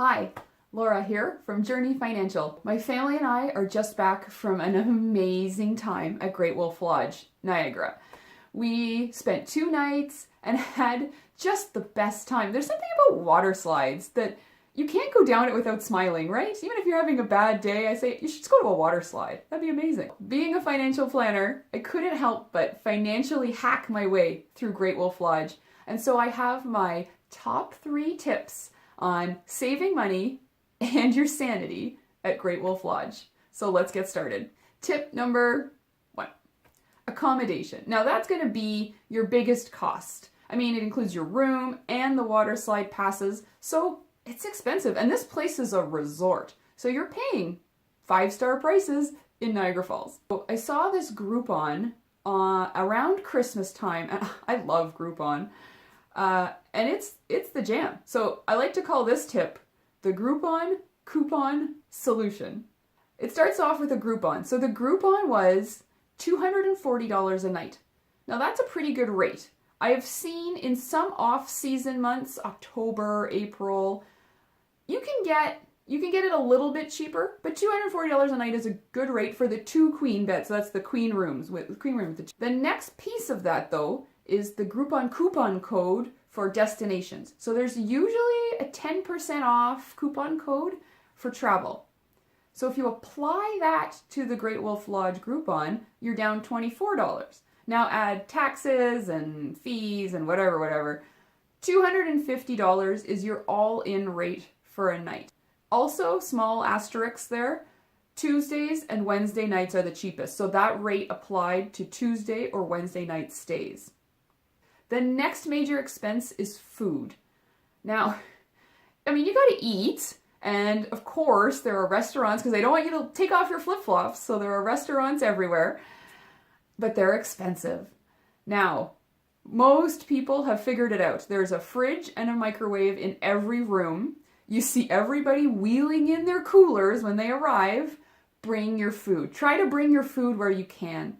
Hi, Laura here from Journey Financial. My family and I are just back from an amazing time at Great Wolf Lodge, Niagara. We spent 2 nights and had just the best time. There's something about water slides that you can't go down it without smiling, right? Even if you're having a bad day, I say you should just go to a water slide. That'd be amazing. Being a financial planner, I couldn't help but financially hack my way through Great Wolf Lodge. And so I have my top 3 tips on saving money and your sanity at Great Wolf Lodge. So let's get started. Tip number 1, accommodation. Now that's going to be your biggest cost. I mean, it includes your room and the water slide passes, so it's expensive. And this place is a resort, so you're paying 5-star prices in Niagara Falls. So I saw this Groupon around Christmas time, and I love Groupon. And it's the jam. So I like to call this tip the Groupon coupon solution. It starts off with a Groupon. So the Groupon was $240 a night. Now that's a pretty good rate. I have seen in some off-season months, October, April, you can get it a little bit cheaper, but $240 a night is a good rate for the 2 queen beds. So that's the queen rooms with queen room. The next piece of that though is the Groupon coupon code for destinations. So there's usually a 10% off coupon code for travel. So if you apply that to the Great Wolf Lodge Groupon, you're down $24. Now add taxes and fees and whatever. $250 is your all-in rate for a night. Also, small asterisks there, Tuesdays and Wednesday nights are the cheapest. So that rate applied to Tuesday or Wednesday night stays. The next major expense is food. Now, I mean, you gotta eat, and of course there are restaurants, because they don't want you to take off your flip-flops, so there are restaurants everywhere, but they're expensive. Now, most people have figured it out. There's a fridge and a microwave in every room. You see everybody wheeling in their coolers when they arrive. Bring your food. Try to bring your food where you can.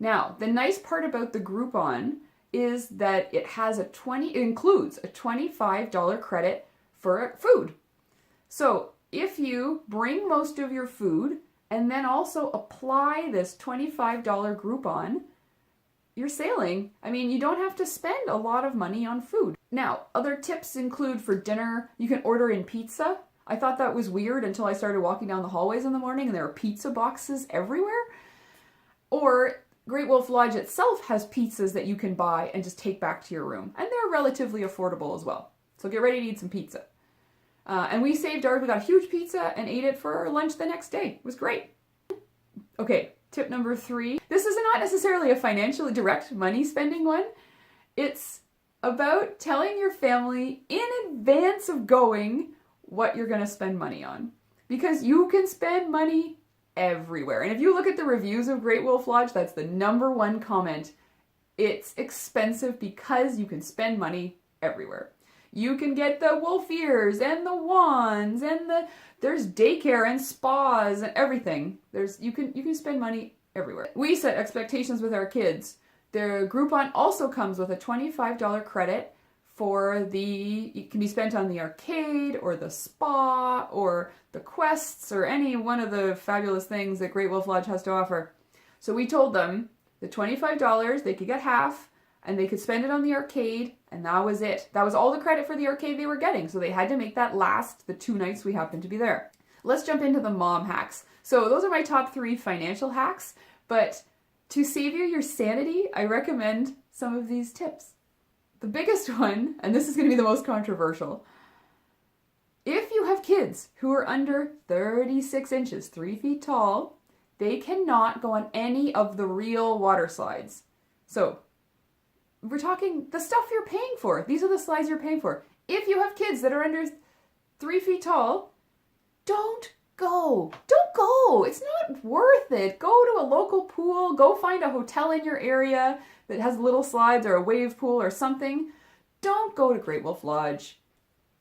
Now, the nice part about the Groupon is that it includes a $25 credit for food. So if you bring most of your food and then also apply this $25 Groupon, you're sailing. I mean, you don't have to spend a lot of money on food. Now, other tips include for dinner, you can order in pizza. I thought that was weird until I started walking down the hallways in the morning and there are pizza boxes everywhere. Or Great Wolf Lodge itself has pizzas that you can buy and just take back to your room. And they're relatively affordable as well. So get ready to eat some pizza. And we saved ours. We got a huge pizza and ate it for lunch the next day. It was great. Okay, tip number 3. This is not necessarily a financially direct money spending one. It's about telling your family in advance of going what you're going to spend money on. Because you can spend money everywhere. And if you look at the reviews of Great Wolf Lodge, that's the #1 comment. It's expensive because you can spend money everywhere. You can get the wolf ears and the wands and there's daycare and spas and everything. You can spend money everywhere. We set expectations with our kids. The Groupon also comes with a $25 credit it can be spent on the arcade or the spa or the quests or any one of the fabulous things that Great Wolf Lodge has to offer. So we told them the $25, they could get half and they could spend it on the arcade, and that was it. That was all the credit for the arcade they were getting, so they had to make that last the 2 nights we happened to be there. Let's jump into the mom hacks. So those are my top 3 financial hacks, but to save you your sanity, I recommend some of these tips. The biggest one, and this is going to be the most controversial, if you have kids who are under 36 inches, 3 feet tall, they cannot go on any of the real water slides. So we're talking the stuff you're paying for. These are the slides you're paying for. If you have kids that are under 3 feet tall, don't go. Don't go. It's not worth it. Go to a local pool. Go find a hotel in your area that has little slides or a wave pool or something. Don't go to Great Wolf Lodge.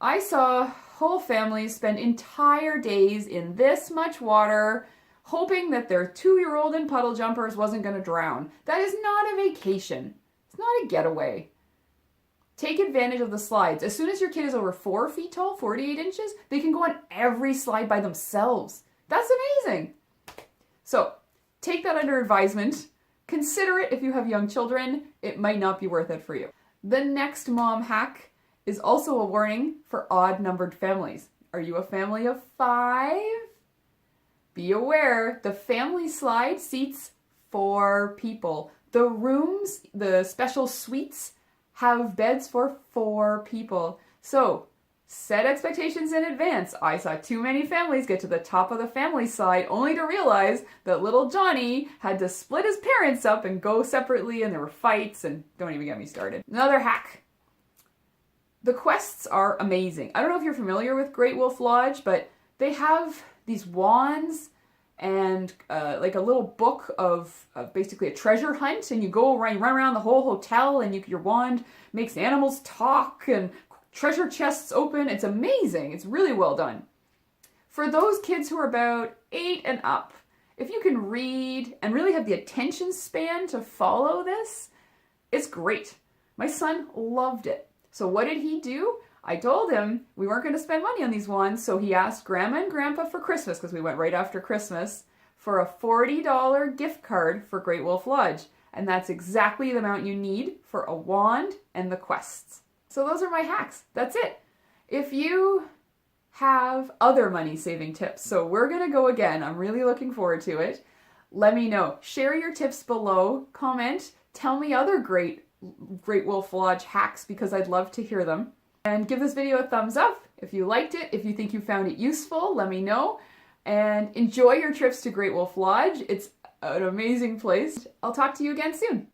I saw whole families spend entire days in this much water hoping that their 2-year-old in puddle jumpers wasn't going to drown. That is not a vacation. It's not a getaway. Take advantage of the slides. As soon as your kid is over 4 feet tall, 48 inches, they can go on every slide by themselves. That's amazing. So take that under advisement. Consider it if you have young children. It might not be worth it for you. The next mom hack is also a warning for odd-numbered families. Are you a family of 5? Be aware, the family slide seats 4 people. The rooms, the special suites, have beds for 4 people. So set expectations in advance. I saw too many families get to the top of the family slide only to realize that little Johnny had to split his parents up and go separately, and there were fights, and don't even get me started. Another hack. The quests are amazing. I don't know if you're familiar with Great Wolf Lodge, but they have these wands and like a little book of basically a treasure hunt, and you go run around the whole hotel, and your wand makes animals talk and treasure chests open. It's amazing. It's really well done. For those kids who are about 8 and up, if you can read and really have the attention span to follow this, it's great. My son loved it. So what did he do? I told him we weren't going to spend money on these wands, so he asked Grandma and Grandpa for Christmas, because we went right after Christmas, for a $40 gift card for Great Wolf Lodge. And that's exactly the amount you need for a wand and the quests. So those are my hacks. That's it. If you have other money saving tips, so we're going to go again. I'm really looking forward to it. Let me know. Share your tips below. Comment. Tell me other Great Wolf Lodge hacks, because I'd love to hear them. And give this video a thumbs up if you liked it. If you think you found it useful, let me know. And enjoy your trips to Great Wolf Lodge. It's an amazing place. I'll talk to you again soon.